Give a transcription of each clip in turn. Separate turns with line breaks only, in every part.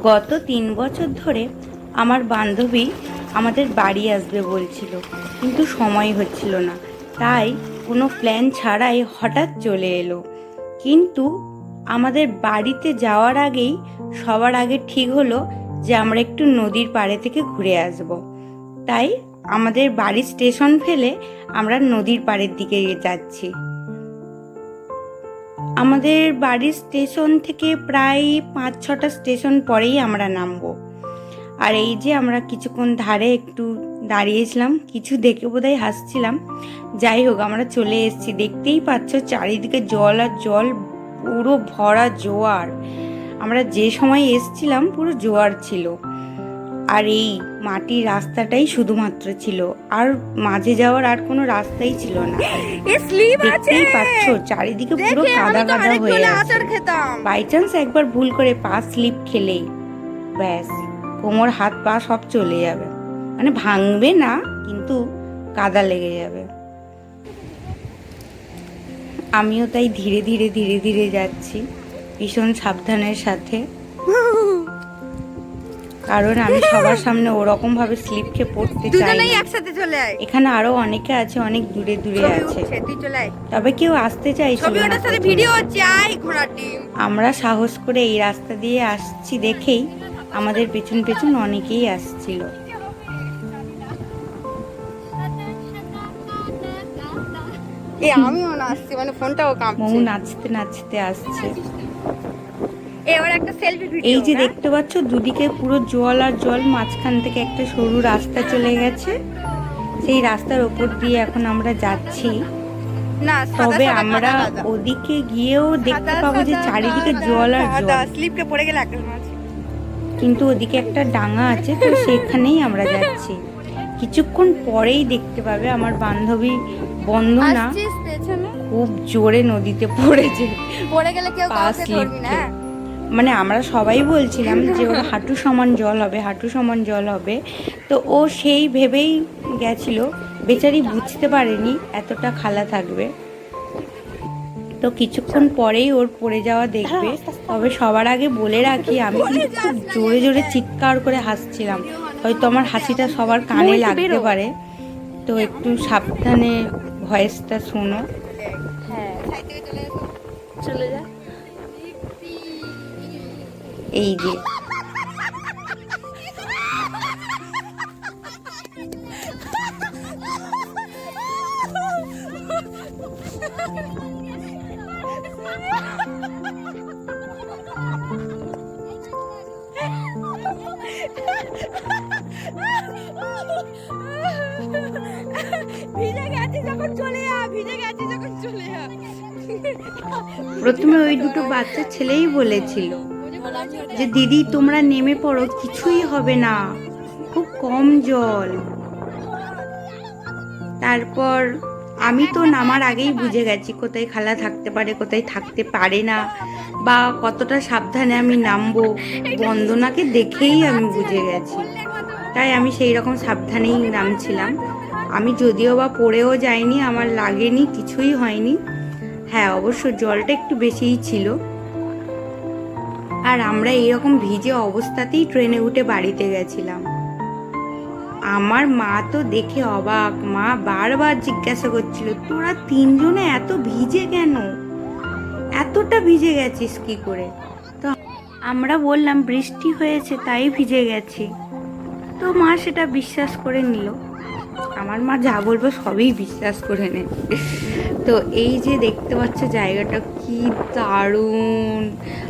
গত 3 বছর ধরে আমার বান্ধবী আমাদের বাড়ি আসবে বলছিল, কিন্তু সময় হচ্ছিল না। তাই কোনো প্ল্যান ছাড়াই হঠাৎ চলে এলো। কিন্তু আমাদের বাড়িতে যাওয়ার আগেই সবার আগে ঠিক হলো যে আমরা একটু নদীর পাড়ে থেকে ঘুরে আসব। তাই আমাদের বাড়ির স্টেশন ফেলে আমরা নদীর পাড়ের দিকে যাচ্ছি। আমাদের বাড়ির স্টেশন থেকে প্রায় 5-6টা স্টেশন পরেই আমরা নামবো। আর এই যে আমরা কিছুক্ষণ ধারে একটু দাঁড়িয়েছিলাম, কিছু দেখে বোধহয় হাসছিলাম। যাই হোক, আমরা চলে এসেছি। দেখতেই পাচ্ছ চারিদিকে জল আর জল, পুরো ভরা জোয়ার। আমরা যে সময় এসেছিলাম পুরো জোয়ার ছিল, আর এই মাটির রাস্তাটাই শুধুমাত্র ছিল, আর মাঝে যাওয়ার আর কোনো রাস্তাই ছিল না। দেখতেই পাচ্ছ চারিদিকে পুরো কাদা কাদা হয়ে আছে। বাই চান্স একবার ভুল করে পা স্লিপ খেলেই ব্যাস কোমর হাত পা সব চলে যাবে। মানে ভাঙবে না, কিন্তু কাদা লেগে যাবে। আমিও তাই ধীরে ধীরে ধীরে ধীরে যাচ্ছি, ভীষণ সাবধানের সাথে, কারণ আমি সবার সামনে ওরকম ভাবে স্লিপ খেয়ে পড়তে চাই না।
একসাথে চলে আয়।
এখানে আরো অনেকে আছে, অনেক দূরে দূরে আছে, তবে কেউ আসতে চাইছিল না।
ভিডিও হচ্ছে, আয় ঘোড়ার ডিম।
আমরা সাহস করে এই রাস্তা দিয়ে আসছি দেখেই আমাদের পেছন পেছন অনেকেই আসছিল।
আমিও নাচছি, মানে ফোনটাও কাঁপছে।
মৌ নাচতে নাচতে আসছে।
এবার একটা সেলফি ভিডিও।
এই যে দেখতে পাচ্ছ দুদিকে পুরো জল আর জল, মাঝখান থেকে একটা সরু রাস্তা চলে গেছে। সেই রাস্তার ওপর দিয়ে এখন আমরা যাচ্ছি।
না,
তবে আমরা ওদিকে গিয়েও দেখতে পাবো যে চারিদিকে জল আর জল,
স্লিপকে পড়ে গেলে একটা মাছ।
কিন্তু ওদিকে একটা ডাঙা আছে, তো সেখানেই আমরা যাচ্ছি। কিছুক্ষণ পরেই দেখতে পাবে আমার বান্ধবী বন্দনা খুব জোরে নদীতে পড়েছে।
পড়ে গেলে কেউ কাউকে ধরবি না।
মানে আমরা সবাই বলছিলাম যে ওর হাঁটু সমান জল হবে, হাঁটু সমান জল হবে। তো ও সেই ভেবেই গেছিল, বেচারি বুঝতে পারেনি এতটা খালা থাকবে। তো কিছুক্ষণ পরেই ওর পড়ে যাওয়া দেখবে। তবে সবার আগে বলে রাখি, আমি কিন্তু খুব জোরে জোরে চিৎকার করে হাসছিলাম। হয়তো আমার হাসিটা সবার কানে লাগতে পারে, তো একটু সাবধানে ভয়েসটা শোনো।
চলে যা।
এই যে
ভিজে গেছি যখন চলে যা, ভিজে গেছি যখন চলে যা।
প্রথমে ওই দুটো বাচ্চা ছেলেই বলেছিল যে দিদি তোমরা নেমে পড়ো, কিছুই হবে না, খুব কম জল। তারপর আমি তো নামার আগেই বুঝে গেছি কোথায় খালা থাকতে পারে, কোথায় থাকতে পারে না, বা কতটা সাবধানে আমি নামবো। বন্দনাকে দেখেই আমি বুঝে গেছি, তাই আমি সেই রকম সাবধানেই নামছিলাম। আমি যদিও বা পড়েও যাইনি, আমার লাগেনি, কিছুই হয়নি। হ্যাঁ, অবশ্য জলটা একটু বেশিই ছিল। আর আমরা এইরকম ভিজে অবস্থাতেই ট্রেনে উঠে বাড়িতে গেছিলাম। আমার মা তো দেখে অবাক। মা বারবার জিজ্ঞাসা করছিল, তোরা 3 জনে এত ভিজে কেন, এতটা ভিজে গেছিস কি করে? তো আমরা বললাম বৃষ্টি হয়েছে তাই ভিজে গেছি। তো মা সেটা বিশ্বাস করে নিল। আমার মা যা বলবো সবই বিশ্বাস করে নেয়। তো এই যে দেখতে পাচ্ছ জায়গাটা কি দারুণ।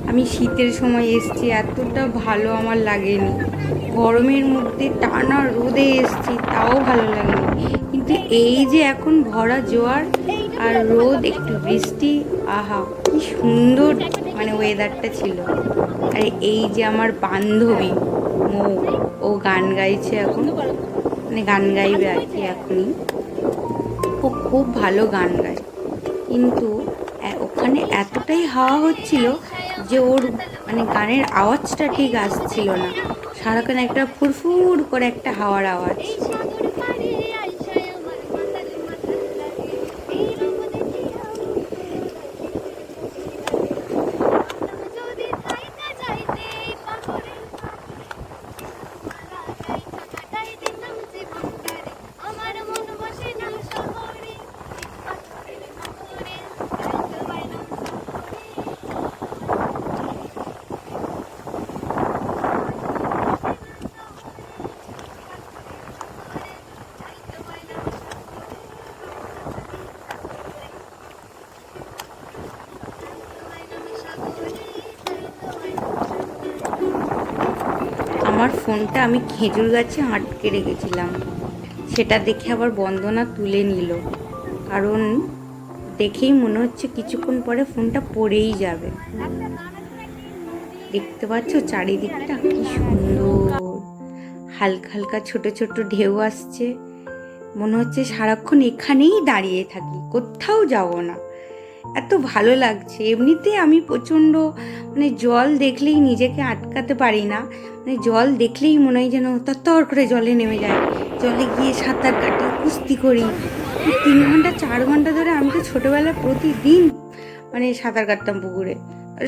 আমি শীতের সময় এসেছি, এতটা ভালো আমার লাগেনি। গরমের মধ্যে টানা রোদে এসেছি, তাও ভালো লাগেনি। কিন্তু এই যে এখন ভরা জোয়ার আর রোদ, একটু বৃষ্টি, আহা কি সুন্দর মানে ওয়েদারটা ছিল। আর এই যে আমার বান্ধবী মৌ, ও গান গাইছে এখন, মানে গান গাইবে আর কি এখনই। ও খুব ভালো গান গায়, কিন্তু ওখানে এতটাই হাওয়া হচ্ছিল যে ওর মানে গানের আওয়াজটা ঠিক আসছিল না। সারাক্ষণ একটা ফুরফুর করে একটা হাওয়ার আওয়াজ। আমার ফোনটা আমি খেজুর গাছে আটকে রেখেছিলাম, সেটা দেখে আবার বন্দনা তুলে নিল, কারণ দেখেই মনে হচ্ছে কিছুক্ষণ পরে ফোনটা পড়েই যাবে। দেখতে পাচ্ছ চারিদিকটা কি সুন্দর, হালকা হালকা ছোট ছোট ঢেউ আসছে, মনে হচ্ছে সারাক্ষণ এখানেই দাঁড়িয়ে থাকি, কোথাও যাব না, এত ভালো লাগছে। এমনিতে আমি প্রচণ্ড জল দেখলেই নিজেকে আটকাতে পারি না, জল দেখলেই মনে হয় যেন তর করে জলে নেমে যায়, জলে গিয়ে সাঁতার কাটি, কুস্তি করি। 3 ঘন্টা 4 ঘন্টা ধরে আমি তো ছোটোবেলায় প্রতিদিন সাঁতার কাটতাম পুকুরে,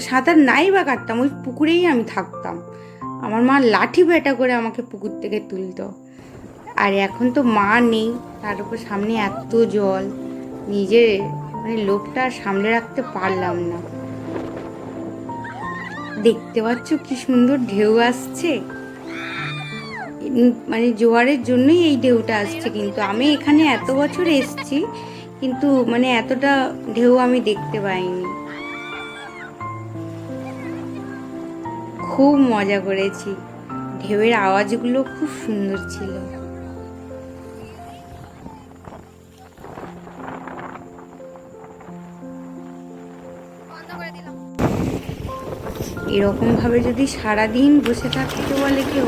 সাঁতার নাই বা কাটতাম, ওই পুকুরেই আমি থাকতাম। আমার মা লাঠি বেটা করে আমাকে পুকুর থেকে তুলতো। আর এখন তো মা নেই, তার উপর সামনে এত জল, নিজের লোভটা আর সামলে রাখতে পারলাম না। দেখতে পাচ্ছ কি সুন্দর ঢেউ আসছে, জোয়ারের জন্যই এই ঢেউটা আসছে। কিন্তু আমি এখানে এত বছর এসেছি, কিন্তু এতটা ঢেউ আমি দেখতে পাইনি। খুব মজা করেছি, ঢেউয়ের আওয়াজগুলো খুব সুন্দর ছিল। এরকমভাবে যদি সারাদিন বসে থাকতে বলে কেউ,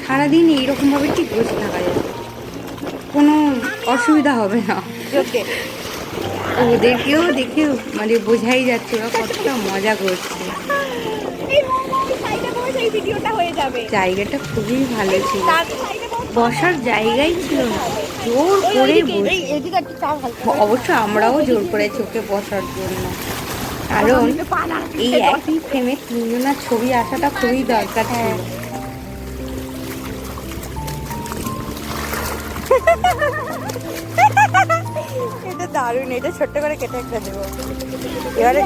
সারাদিন এইরকমভাবে ঠিক বসে থাকা যাবে, কোনো অসুবিধা হবে না। ওদেরকেও দেখে বোঝাই যাচ্ছে ওরা কতটা মজা করছে। জায়গাটা খুবই ভালো ছিল, বসার জায়গাই ছিল না, জোর করে অবশ্য আমরাও জোর করেছি ওকে বসার জন্য, কারণ এই একই ফ্রেমে 3 জনের ছবি আসাটা খুবই দরকার ছিল।
এটা দারুণ, এটা ছোট্ট করে কেটে একটা দেবো এবারে।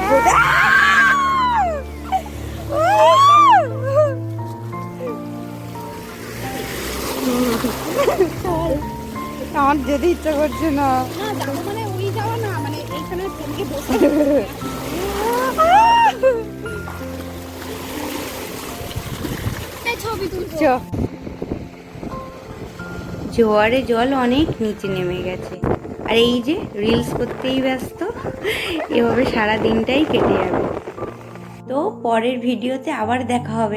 আমার যেতে ইচ্ছা করছে না,
ওই যাওয়া না, এইখানে ছবি তুলছো।
জোয়ারে জল অনেক নিচে নেমে গেছে, আর এই যে রিলস করতেই ব্যস্ত, এভাবে সারা দিনটাই কেটে যাবে। তো পরের ভিডিওতে আবার দেখা হবে।